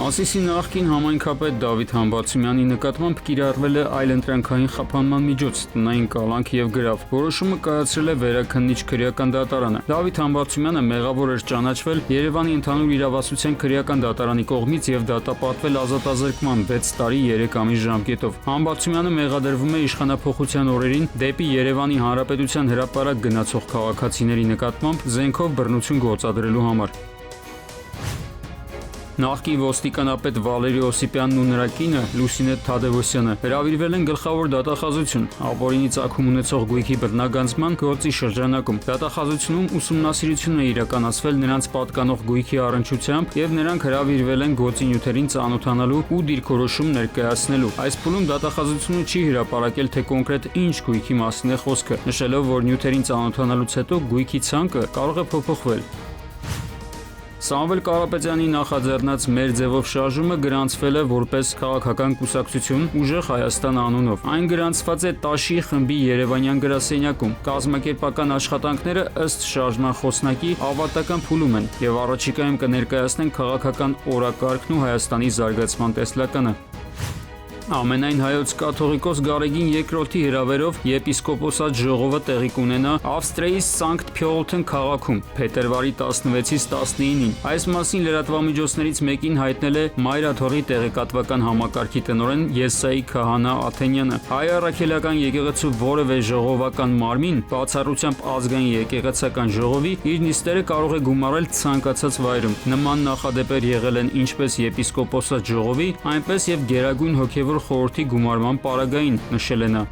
Մասիսի նախկին համայնքապետ Դավիթ Համբարձումյանի նկատմամբ կիրառվել է այլընտրանքային խափանման միջոց՝ տնային կալանք և գրավ։ Որոշումը կայացրել է Վերաքննիչ քրեական դատարանը։ Դավիթ Համբարձումյանը մեղավոր էր ճանաչվել Երևանի ընդհանուր իրավասության քրեական դատարանի կողմից և դատապարտվել ազատազրկման 6 տարի 3 ամիս ժամկետով։ Համբարձումյանը մեղադրվում է իշխանափոխության օրերին դեպի Երևանի Հանրապետության հրապարակ գնացող քաղաքացիների նկատմամբ զենքով բռնություն գործադրելու համար։ Նախկին ոստիկանապետ Վալերի Օսիպյանն ու նրա կինը Լուսինե Թադևոսյանը հրավիրվել են գլխավոր դատախազություն ապօրինի ծագում ունեցող գույքի բռնագանձման գործի շրջանակում։ Դատախազությունում ուսումնասիրություն է իրականացվել նրանց պատկանող գույքի առնչությամբ և նրանք հրավիրվել են գործի նյութերին ծանոթանալու ու դիրքորոշում ներկայացնելու։ Այս փուլում դատախազությունը չի հրապարակել, թե կոնկրետ ինչ գույքի մասին է խոսքը, նշելով, որ նյութերին ծանոթանալուց հետո գույքի ցանկը կարող է փոփոխվել։ Սամվել Կարապետյանի նախաձեռնած «Մեր ձևով» շարժումը գրանցվել է որպես քաղաքական կուսակցություն «Ուժեղ Հայաստան» անունով։ Այն գրանցված է Տաշի խմբի երևանյան գրասենյակում։ Կազմակերպական աշխատանքները ըստ շարժման խոսնակի ավարտական փուլում են և առաջիկայում կներկայացնեն քաղաքական օրակարգն ու Հայաստանի զարգացման տեսլականը։ Ամենայն հայոց կաթողիկոս Գարեգին II-ի հրավերով եպիսկոպոսատ ժողովը տեղի կունենա Ավստրիայի Սանկտ Փյոլթեն քաղաքում փետրվարի 16-ից 19-ին։ Այս մասին լրատվամիջոցներից մեկին հայտնել է Մայրաթողի տեղեկատվական համակարգի տնօրեն Եսայի Քահանա Աթենյանը։ Հայ առաքելական եկեղեցու որևէ ժողովական մարմին, բացառությամբ ազգային եկեղեցական ժողովի, իր նիստերը կարող է գումարել ցանկացած վայրում։ Նման նախադեպեր եղել են ինչպես եպիսկոպոսատ ժողովի, այնպես և Գերագույն հոգևոր խորհրդի գումարման պարագային, նշել է նա։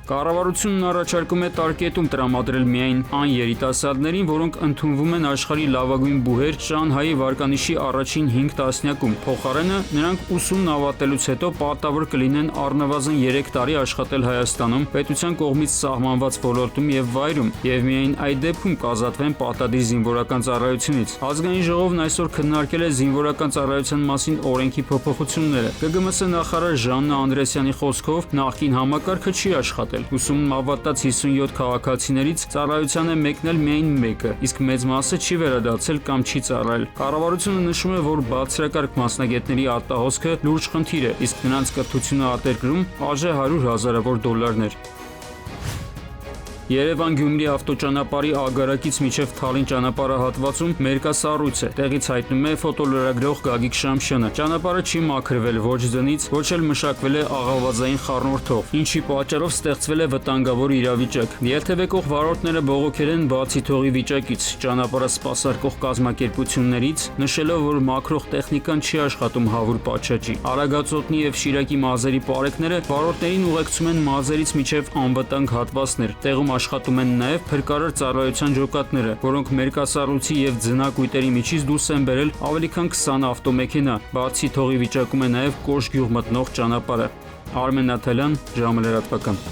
Կառավարությունն առաջարկում է տարկետում տրամադրել միայն այն երիտասարդներին, որոնք ընդունվում են աշխարհի լավագույն բուհեր Շանհայի վարկանիշի առաջին 5 տասնյակում։ Փոխարենը նրանք ուսումն ավարտելուց հետո պարտավոր կլինեն առնվազն 3 տարի աշխատել Հայաստանում պետության կողմից սահմանված ոլորտում և վայրում և միայն այդ դեպքում կազատվեն պարտադիր զինվորական ծառայությունից։ Ազգային ժողովն այսօր քննարկել է զինվորական ծառայության մասին օրենքի փոփոխությունները։ ԿԳՄՍ նախարար Ժաննա Անդրեսյանի խոսքով նախկին համակարգը չի աշխատել։ Ուսումն ավարտած 57 քաղաքացիներից ծառայության է մեկնել միայն մեկը, իսկ մեծ մասը չի վերադարձել կամ չի ծառայել։ Կառավարությունը նշում է, որ բարձրակարգ մասնագետների արտահոսքը լուրջ խնդիր է, իսկ նրանց կրթությունը արտերկրում արժե 100 հազարավոր դոլարներ։ Երևան-Գյումրի ավտոճանապարհի ագարակից մինչև Թալին ճանապարհահատվածում մերկասառույց է, տեղից հայտնում է ֆոտոլրագրող Գագիկ Շամշյանը։ Ճանապարհը չի մաքրվել ոչ ձնից, ոչ էլ մշակվել է աղավազային խառնուրդով, ինչի պատճառով ստեղծվել է վտանգավոր իրավիճակ։ Երթևեկող վարորդները բողոքել են բացի թողի վիճակից, ճանապարհը սպասարկող կազմակերպություններից, նշելով, որ մաքրող տեխնիկան չի աշխատում հավուր պատշաճի։ Արագածոտնի և Շիրակի մարզերի պարեկները վարորդներին ուղեկցում են մարզերից մինչև անվտանգ հատվածներ։ Տեղում աշխատում են նաև փրկարար ծառայության ջոկատները, որոնք մերկասառույցի և ձնակույտերի միջից դուրս են բերել ավելի քան 20 ավտոմեքենա։ Բացի թողի վիճակում է նաև Կոշ գյուղ մտնող ճանապարհը։ Արմեն Նաթալյան, ժամը լրատվական։